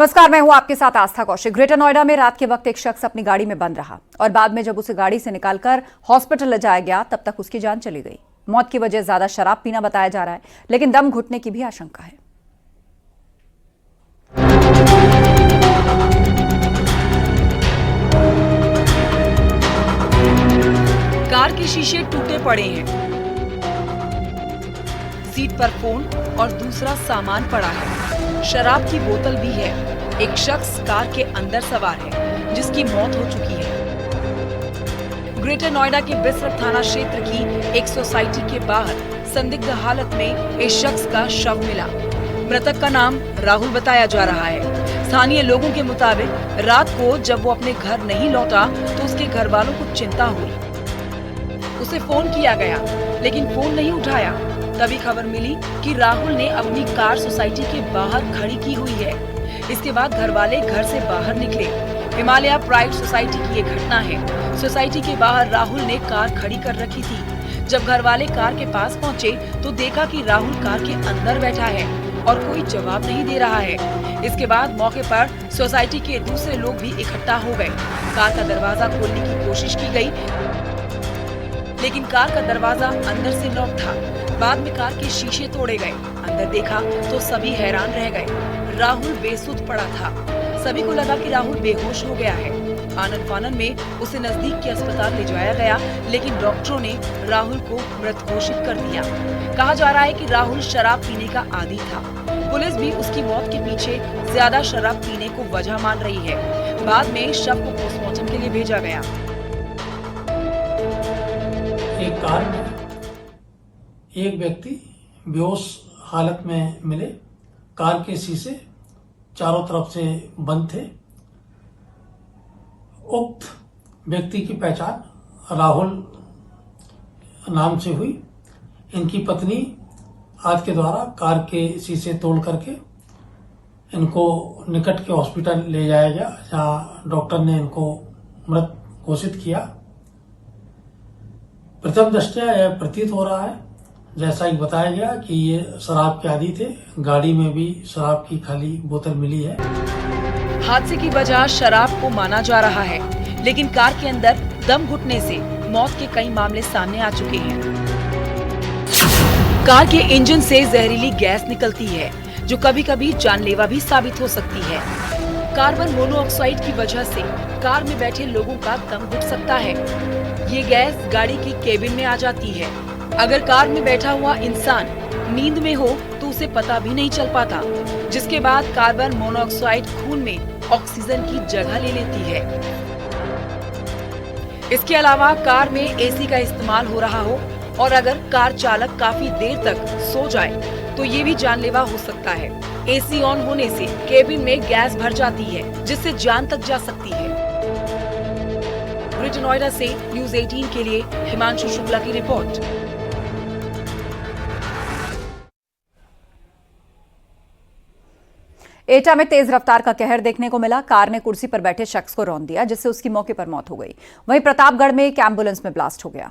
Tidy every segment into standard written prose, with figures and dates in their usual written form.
नमस्कार, मैं हूं आपके साथ आस्था कौशिक। ग्रेटर नोएडा में रात के वक्त एक शख्स अपनी गाड़ी में बंद रहा और बाद में जब उसे गाड़ी से निकालकर हॉस्पिटल ले जाया गया तब तक उसकी जान चली गई। मौत की वजह ज्यादा शराब पीना बताया जा रहा है, लेकिन दम घुटने की भी आशंका है। कार के शीशे टूटे पड़े हैं, सीट पर फोन और दूसरा सामान पड़ा है, शराब की बोतल भी है। एक शख्स कार के अंदर सवार है जिसकी मौत हो चुकी है। ग्रेटर नोएडा के बिसरत थाना क्षेत्र की एक सोसाइटी के बाहर संदिग्ध हालत में इस शख्स का शव मिला। मृतक का नाम राहुल बताया जा रहा है। स्थानीय लोगों के मुताबिक रात को जब वो अपने घर नहीं लौटा तो उसके घर वालों को चिंता हुई। उसे फोन किया गया लेकिन फोन नहीं उठाया। तभी खबर मिली कि राहुल ने अपनी कार सोसाइटी के बाहर खड़ी की हुई है। इसके बाद घर वाले घर से बाहर निकले। हिमालय प्राइड सोसाइटी की ये घटना है। सोसाइटी के बाहर राहुल ने कार खड़ी कर रखी थी। जब घर वाले कार के पास पहुंचे तो देखा कि राहुल कार के अंदर बैठा है और कोई जवाब नहीं दे रहा है। इसके बाद मौके पर सोसाइटी के दूसरे लोग भी इकट्ठा हो गए। कार का दरवाजा खोलने की कोशिश की गई, लेकिन कार का दरवाजा अंदर से लॉक था। बाद में कार के शीशे तोड़े गए। अंदर देखा तो सभी हैरान रह गए। राहुल बेसुध पड़ा था। सभी को लगा कि राहुल बेहोश हो गया है। आनन फानन में उसे नजदीक के अस्पताल ले जाया गया, लेकिन डॉक्टरों ने राहुल को मृत घोषित कर दिया। कहा जा रहा है कि राहुल शराब पीने का आदी था। पुलिस भी उसकी मौत के पीछे ज्यादा शराब पीने को वजह मान रही है। बाद में शव को पोस्टमार्टम के लिए भेजा गया। एक कार में एक व्यक्ति बेहोश हालत में मिले। कार के शीशे चारों तरफ से बंद थे। उक्त व्यक्ति की पहचान राहुल नाम से हुई। इनकी पत्नी आज के द्वारा कार के शीशे तोड़ करके इनको निकट के हॉस्पिटल ले जाया गया, जहां डॉक्टर ने इनको मृत घोषित किया। प्रथम दृष्टया यह प्रतीत हो रहा है, जैसा कि बताया गया, कि ये शराब के आदी थे। गाड़ी में भी शराब की खाली बोतल मिली है। हादसे की वजह शराब को माना जा रहा है, लेकिन कार के अंदर दम घुटने से मौत के कई मामले सामने आ चुके हैं। कार के इंजन से जहरीली गैस निकलती है, जो कभी कभी जानलेवा भी साबित हो सकती है। कार्बन मोनोऑक्साइड की वजह से कार में बैठे लोगों का दम घुट सकता है। ये गैस गाड़ी की केबिन में आ जाती है। अगर कार में बैठा हुआ इंसान नींद में हो तो उसे पता भी नहीं चल पाता, जिसके बाद कार्बन मोनोऑक्साइड खून में ऑक्सीजन की जगह ले लेती है। इसके अलावा कार में एसी का इस्तेमाल हो रहा हो और अगर कार चालक काफी देर तक सो जाए तो ये भी जानलेवा हो सकता है। एसी ऑन होने से केबिन में गैस भर जाती है, जिससे जान तक जा सकती है। ग्रेटर नोएडा से न्यूज़ 18 के लिए हिमांशु शुक्ला की रिपोर्ट। एटा में तेज रफ्तार का कहर देखने को मिला। कार ने कुर्सी पर बैठे शख्स को रौंद दिया, जिससे उसकी मौके पर मौत हो गई। वहीं प्रतापगढ़ में एक एम्बुलेंस में ब्लास्ट हो गया।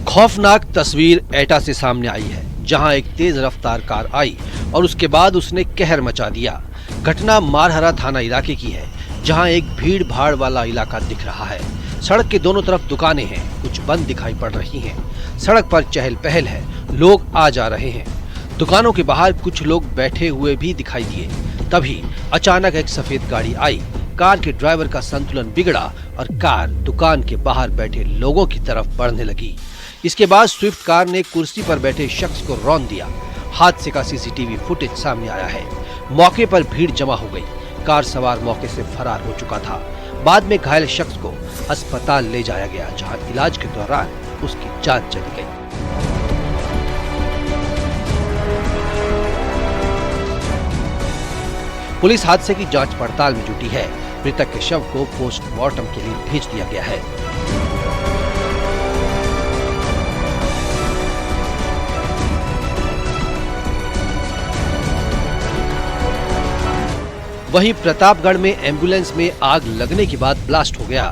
खौफनाक तस्वीर एटा से सामने आई है, जहां एक तेज रफ्तार कार आई और उसके बाद उसने कहर मचा दिया। घटना मारहरा थाना इलाके की है, जहां एक भीड़ भाड़ वाला इलाका दिख रहा है। सड़क के दोनों तरफ दुकानें हैं, कुछ बंद दिखाई पड़ रही हैं। सड़क पर चहल पहल है, लोग आ जा रहे हैं। दुकानों के बाहर कुछ लोग बैठे हुए भी दिखाई दिए। तभी अचानक एक सफेद गाड़ी आई। कार के ड्राइवर का संतुलन बिगड़ा और कार दुकान के बाहर बैठे लोगों की तरफ बढ़ने लगी। इसके बाद स्विफ्ट कार ने कुर्सी पर बैठे शख्स को रौंद दिया। हादसे का सीसीटीवी फुटेज सामने आया है। मौके पर भीड़ जमा हो गई। कार सवार मौके से फरार हो चुका था। बाद में घायल शख्स को अस्पताल ले जाया गया, जहां इलाज के दौरान उसकी जान चली गई। पुलिस हादसे की जांच पड़ताल में जुटी है। मृतक के शव को पोस्टमार्टम के लिए भेज दिया गया है। वहीं प्रतापगढ़ में एम्बुलेंस में आग लगने के बाद ब्लास्ट हो गया।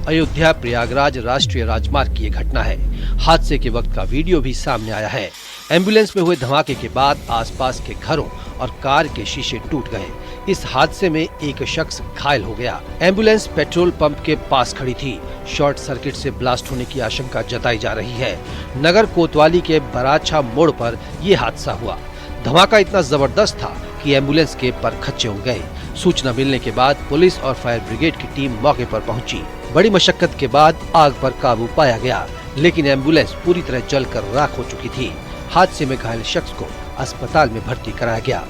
अयोध्या प्रयागराज राष्ट्रीय राजमार्ग की ये घटना है। हादसे के वक्त का वीडियो भी सामने आया है। एम्बुलेंस में हुए धमाके के बाद आसपास के घरों और कार के शीशे टूट गए। इस हादसे में एक शख्स घायल हो गया। एम्बुलेंस पेट्रोल पंप के पास खड़ी थी। शॉर्ट सर्किट से ब्लास्ट होने की आशंका जताई जा रही है। नगर कोतवाली के बराछा मोड़ पर यह हादसा हुआ। धमाका इतना जबरदस्त था कि एम्बुलेंस के परखच्चे उड़ गए। सूचना मिलने के बाद पुलिस और फायर ब्रिगेड की टीम मौके पर पहुंची। बड़ी मशक्कत के बाद आग पर काबू पाया गया, लेकिन एम्बुलेंस पूरी तरह जलकर राख हो चुकी थी। हादसे में घायल शख्स को अस्पताल में भर्ती कराया गया।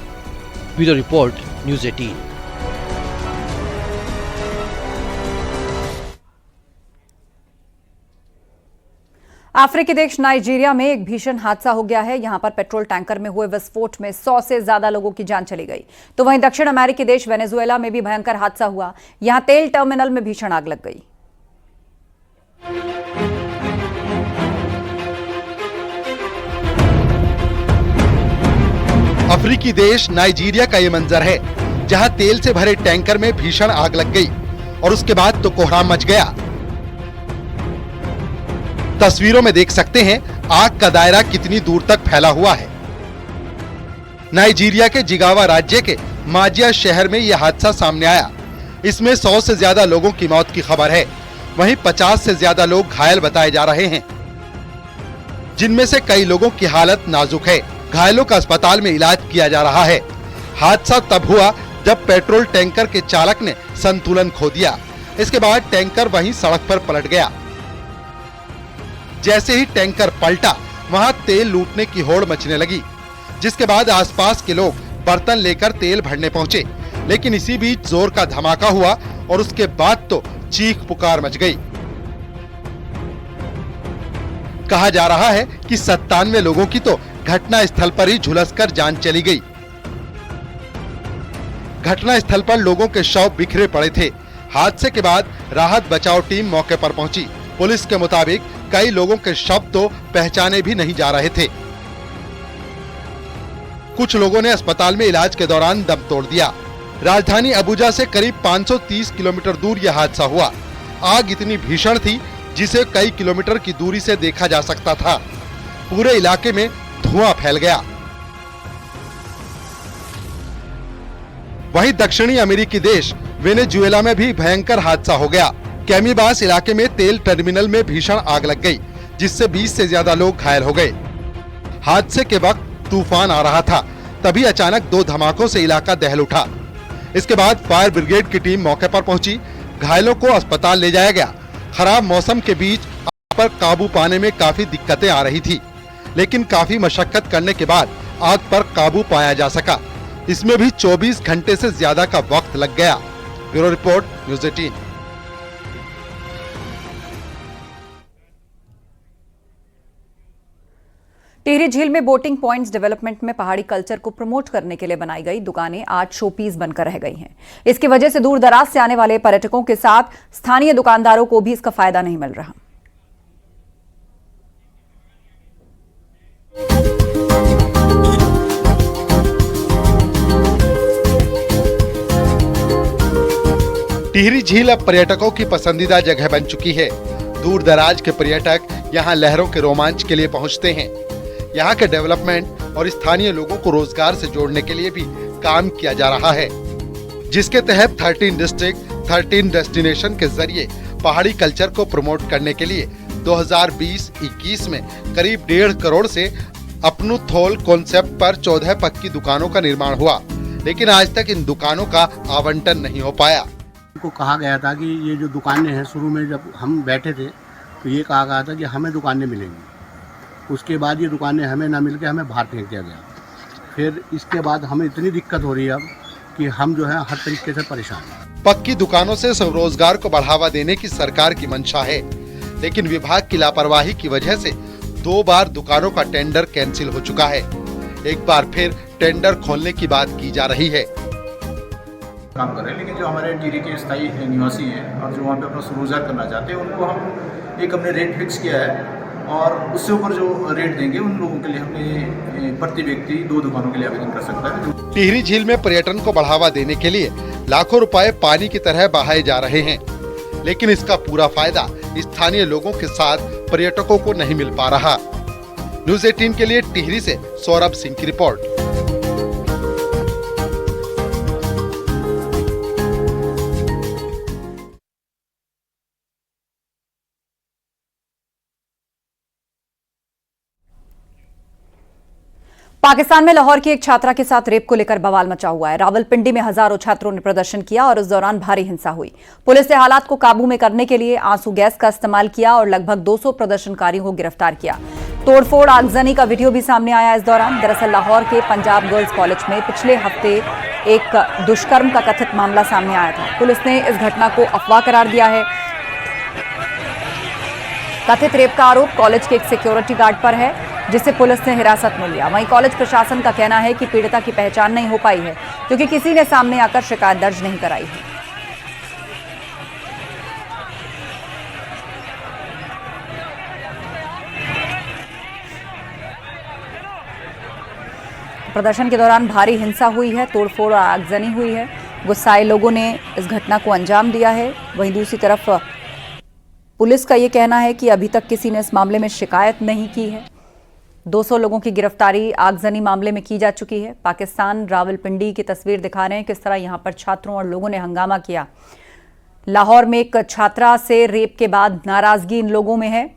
Bureau report, news 18। अफ्रीकी देश नाइजीरिया में एक भीषण हादसा हो गया है। यहां पर पेट्रोल टैंकर में हुए विस्फोट में 100 से ज्यादा लोगों की जान चली गई। तो वहीं दक्षिण अमेरिकी देश वेनेजुएला में भी भयंकर हादसा हुआ। यहां तेल टर्मिनल में भीषण आग लग गई। अफ्रीकी देश नाइजीरिया का ये मंजर है, जहां तेल से भरे टैंकर में भीषण आग लग गई और उसके बाद तो कोहराम मच गया। तस्वीरों में देख सकते हैं आग का दायरा कितनी दूर तक फैला हुआ है। नाइजीरिया के जिगावा राज्य के माजिया शहर में यह हादसा सामने आया। इसमें 100 से ज्यादा लोगों की मौत की खबर है। वहीं 50 से ज्यादा लोग घायल बताए जा रहे हैं, जिनमें से कई लोगों की हालत नाजुक है। घायलों का अस्पताल में इलाज किया जा रहा है। हादसा तब हुआ जब पेट्रोल टैंकर के चालक ने संतुलन खो दिया। इसके बाद टैंकर वहीं सड़क पर पलट गया। जैसे ही टैंकर पलटा, वहां तेल लूटने की होड़ मचने लगी, जिसके बाद आसपास के लोग बर्तन लेकर तेल भरने पहुंचे। लेकिन इसी बीच जोर का धमाका हुआ और उसके बाद तो चीख पुकार मच गई। कहा जा रहा है कि 97 लोगों की तो घटना स्थल पर ही झुलसकर जान चली गई। घटना स्थल पर लोगों के शव बिखरे पड़े थे। हादसे के बाद राहत बचाव टीम मौके पर पहुंची। पुलिस के मुताबिक कई लोगों के शव तो पहचाने भी नहीं जा रहे थे। कुछ लोगों ने अस्पताल में इलाज के दौरान दम तोड़ दिया। राजधानी अबुजा से करीब 530 किलोमीटर दूर यह हादसा हुआ। आग इतनी भीषण थी जिसे कई किलोमीटर की दूरी से देखा जा सकता था। पूरे इलाके में धुआं फैल गया। वहीं दक्षिणी अमेरिकी देश वेनेजुएला में भी भयंकर हादसा हो गया। कैमीबास इलाके में तेल टर्मिनल में भीषण आग लग गई, जिससे 20 से ज्यादा लोग घायल हो गए। हादसे के वक्त तूफान आ रहा था, तभी अचानक 2 धमाकों से इलाका दहल उठा। इसके बाद फायर ब्रिगेड की टीम मौके पर पहुंची। घायलों को अस्पताल ले जाया गया। खराब मौसम के बीच आग पर काबू पाने में काफी दिक्कतें आ रही थी, लेकिन काफी मशक्कत करने के बाद आग पर काबू पाया जा सका। इसमें भी 24 घंटे से ज्यादा का वक्त लग गया। Bureau report, news 18। टिहरी झील में बोटिंग पॉइंट्स डेवलपमेंट में पहाड़ी कल्चर को प्रमोट करने के लिए बनाई गई दुकानें आज शोपीस बनकर रह गई हैं। इसकी वजह से दूर दराज से आने वाले पर्यटकों के साथ स्थानीय दुकानदारों को भी इसका फायदा नहीं मिल रहा। टिहरी झील अब पर्यटकों की पसंदीदा जगह बन चुकी है। दूर दराज के पर्यटक यहाँ लहरों के रोमांच के लिए पहुँचते हैं। यहाँ के डेवलपमेंट और स्थानीय लोगों को रोजगार से जोड़ने के लिए भी काम किया जा रहा है, जिसके तहत 13 डिस्ट्रिक्ट 13 डेस्टिनेशन के जरिए पहाड़ी कल्चर को प्रमोट करने के लिए 2020-21 में करीब 1.5 करोड़ से अपनु थोल कॉन्सेप्ट पर 14 पक्की दुकानों का निर्माण हुआ, लेकिन आज तक इन दुकानों का आवंटन नहीं हो पाया। को कहा गया था कि ये जो दुकानें हैं, शुरू में जब हम बैठे थे तो ये कहा गया था कि हमें दुकानें मिलेंगी। उसके बाद ये दुकानें हमें ना मिलके हमें बाहर फेंक दिया गया। फिर इसके बाद हमें इतनी दिक्कत हो रही है अब कि हम जो है हर तरीके से परेशान हैं। पक्की दुकानों से स्वरोजगार को बढ़ावा देने की सरकार की मंशा है, लेकिन विभाग की लापरवाही की वजह से 2 बार दुकानों का टेंडर कैंसिल हो चुका है। एक बार फिर टेंडर खोलने की बात की जा रही है। काम कर रहे हैं, लेकिन जो हमारे टिहरी के स्थायी निवासी हैं और जो वहाँ पे अपना स्वरोजगार करना चाहते हैं, उनको हम एक हमने रेट फिक्स किया है और उससे ऊपर जो रेट देंगे उन लोगों के लिए हमने प्रति व्यक्ति 2 दुकानों के लिए आवेदन कर सकता है। टिहरी झील में पर्यटन को बढ़ावा देने के लिए लाखों रुपए पानी की तरह बहाए जा रहे हैं, लेकिन इसका पूरा फायदा स्थानीय लोगों के साथ पर्यटकों को नहीं मिल पा रहा। न्यूज़ 18 के लिए टिहरी से सौरभ सिंह की रिपोर्ट। पाकिस्तान में लाहौर की एक छात्रा के साथ रेप को लेकर बवाल मचा हुआ है। रावलपिंडी में हजारों छात्रों ने प्रदर्शन किया और इस दौरान भारी हिंसा हुई। पुलिस ने हालात को काबू में करने के लिए आंसू गैस का इस्तेमाल किया और लगभग 200 प्रदर्शनकारियों को गिरफ्तार किया। तोड़फोड़, आगजनी का वीडियो भी सामने आया इस दौरान। दरअसल लाहौर के पंजाब गर्ल्स कॉलेज में पिछले हफ्ते एक दुष्कर्म का कथित मामला सामने आया था। पुलिस ने इस घटना को अफवाह करार दिया है। कथित रेप का आरोप कॉलेज के एक सिक्योरिटी गार्ड पर है, जिसे पुलिस ने हिरासत में लिया। वहीं कॉलेज प्रशासन का कहना है कि पीड़िता की पहचान नहीं हो पाई है क्योंकि किसी ने सामने आकर शिकायत दर्ज नहीं कराई है। प्रदर्शन के दौरान भारी हिंसा हुई है, तोड़फोड़ और आगजनी हुई है। गुस्साए लोगों ने इस घटना को अंजाम दिया है। वहीं दूसरी तरफ पुलिस का यह कहना है कि अभी तक किसी ने इस मामले में शिकायत नहीं की है। 200 लोगों की गिरफ्तारी आगजनी मामले में की जा चुकी है। पाकिस्तान रावलपिंडी की तस्वीर दिखा रहे हैं किस तरह यहां पर छात्रों और लोगों ने हंगामा किया। लाहौर में एक छात्रा से रेप के बाद नाराजगी इन लोगों में है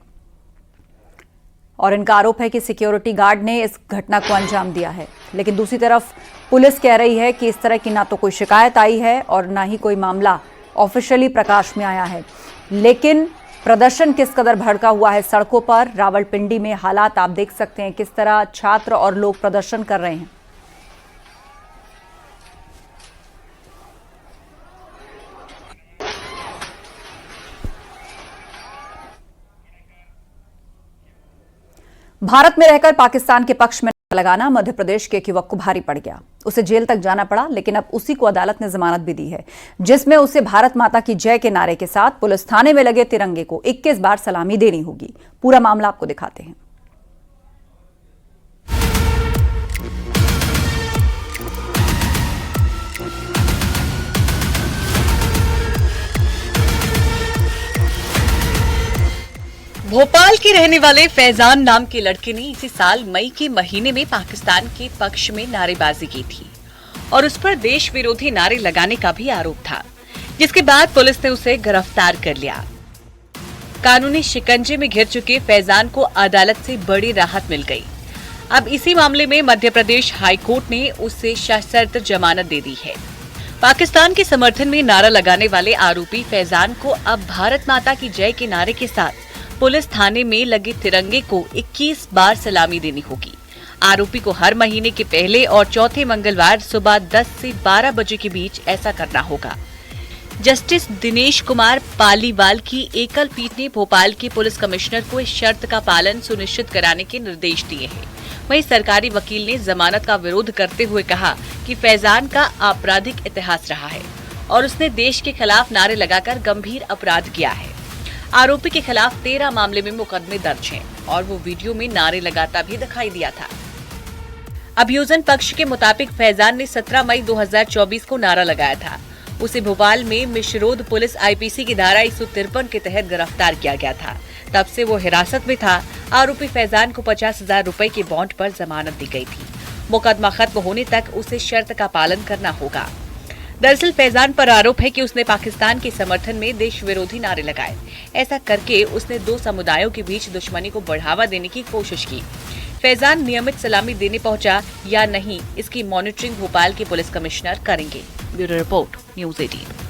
और इनका आरोप है कि सिक्योरिटी गार्ड ने इस घटना को अंजाम दिया है। लेकिन दूसरी तरफ पुलिस कह रही है कि इस तरह की ना तो कोई शिकायत आई है और ना ही कोई मामला ऑफिशियली प्रकाश में आया है। लेकिन प्रदर्शन किस कदर भड़का हुआ है सड़कों पर। रावलपिंडी में हालात आप देख सकते हैं किस तरह छात्र और लोग प्रदर्शन कर रहे हैं। भारत में रहकर पाकिस्तान के पक्ष में लगाना मध्य प्रदेश के एक युवक को भारी पड़ गया। उसे जेल तक जाना पड़ा, लेकिन अब उसी को अदालत ने जमानत भी दी है, जिसमें उसे भारत माता की जय के नारे के साथ पुलिस थाने में लगे तिरंगे को 21 बार सलामी देनी होगी। पूरा मामला आपको दिखाते हैं। भोपाल के रहने वाले फैजान नाम के लड़के ने इसी साल मई के महीने में पाकिस्तान के पक्ष में नारेबाजी की थी और उस पर देश विरोधी नारे लगाने का भी आरोप था, जिसके बाद पुलिस ने उसे गिरफ्तार कर लिया। कानूनी शिकंजे में घिर चुके फैजान को अदालत से बड़ी राहत मिल गई। अब इसी मामले में मध्य प्रदेश हाईकोर्ट ने उसे सशर्त जमानत दे दी है। पाकिस्तान के समर्थन में नारा लगाने वाले आरोपी फैजान को अब भारत माता की जय के नारे के साथ पुलिस थाने में लगे तिरंगे को 21 बार सलामी देनी होगी। आरोपी को हर महीने के पहले और चौथे मंगलवार सुबह 10 से 12 बजे के बीच ऐसा करना होगा। जस्टिस दिनेश कुमार पालीवाल की एकल पीठ ने भोपाल के पुलिस कमिश्नर को इस शर्त का पालन सुनिश्चित कराने के निर्देश दिए हैं। वहीं सरकारी वकील ने जमानत का विरोध करते हुए कहा कि फैजान का आपराधिक इतिहास रहा है और उसने देश के खिलाफ नारे लगाकर गंभीर अपराध किया है। आरोपी के खिलाफ 13 मामले में मुकदमे दर्ज हैं और वो वीडियो में नारे लगाता भी दिखाई दिया था। अभियोजन पक्ष के मुताबिक फैजान ने 17 मई 2024 को नारा लगाया था। उसे भोपाल में मिशरोद पुलिस आईपीसी की धारा 153 के तहत गिरफ्तार किया गया था। तब से वो हिरासत में था। आरोपी फैजान को 50,000 रुपए के बॉन्ड पर जमानत दी गई थी। मुकदमा खत्म होने तक उसे शर्त का पालन करना होगा। दरअसल फैजान पर आरोप है कि उसने पाकिस्तान के समर्थन में देश विरोधी नारे लगाए। ऐसा करके उसने 2 समुदायों के बीच दुश्मनी को बढ़ावा देने की कोशिश की। फैजान नियमित सलामी देने पहुंचा या नहीं, इसकी मॉनिटरिंग भोपाल के पुलिस कमिश्नर करेंगे। Bureau report, news 18।